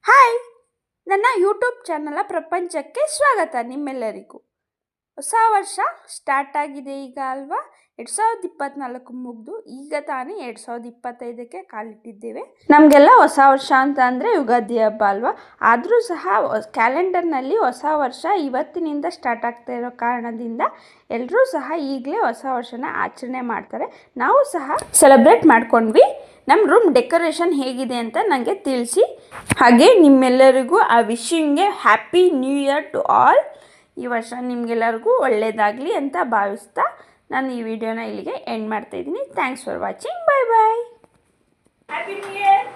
Hi, ನನ್ನ YouTube channel ಪ್ರಪಂಚಕ್ಕೆ ಸ್ವಾಗತ ನಿಮ್ಮೆಲ್ಲರಿಗೂ. ಹೊಸ ವರ್ಷ ಸ್ಟಾರ್ಟ್ ಆಗಿದೆ ಈಗ ಅಲ್ವಾ. 2024 ಮುಗಿದು ಈಗ ತಾನೇ 2025ಕ್ಕೆ ಕಾಲಿಟ್ಟಿದ್ದೇವೆ. ನಮಗೆಲ್ಲ ಹೊಸ ವರ್ಷ ಅಂತ ಅಂದರೆ ಯುಗಾದಿ ಹಬ್ಬ ಅಲ್ವಾ. ಆದರೂ ಸಹ ಕ್ಯಾಲೆಂಡರ್ನಲ್ಲಿ ಹೊಸ ವರ್ಷ ಇವತ್ತಿನಿಂದ ಸ್ಟಾರ್ಟ್ ಆಗ್ತಾ ಇರೋ ಕಾರಣದಿಂದ ಎಲ್ಲರೂ ಸಹ ಈಗಲೇ ಹೊಸ ವರ್ಷನ ಆಚರಣೆ ಮಾಡ್ತಾರೆ. ನಾವು ಸಹ ಸೆಲೆಬ್ರೇಟ್ ಮಾಡ್ಕೊಂಡ್ವಿ. ನಮ್ಮ ರೂಮ್ ಡೆಕೋರೇಷನ್ ಹೇಗಿದೆ ಅಂತ ನನಗೆ ತಿಳಿಸಿ. ಹಾಗೆ ನಿಮ್ಮೆಲ್ಲರಿಗೂ ಆ ವಿಶಿಂಗ್ಗೆ happy new year to all. ಈ ವರ್ಷ ನಿಮಗೆಲ್ಲರಿಗೂ ಒಳ್ಳೆಯದಾಗಲಿ ಅಂತ ಭಾವಿಸ್ತಾ ನಾನು ಈ ವಿಡಿಯೋನ ಇಲ್ಲಿಗೆ ಎಂಡ್ ಮಾಡ್ತಾಯಿದ್ದೀನಿ. Thanks for watching. Bye bye. Happy new year.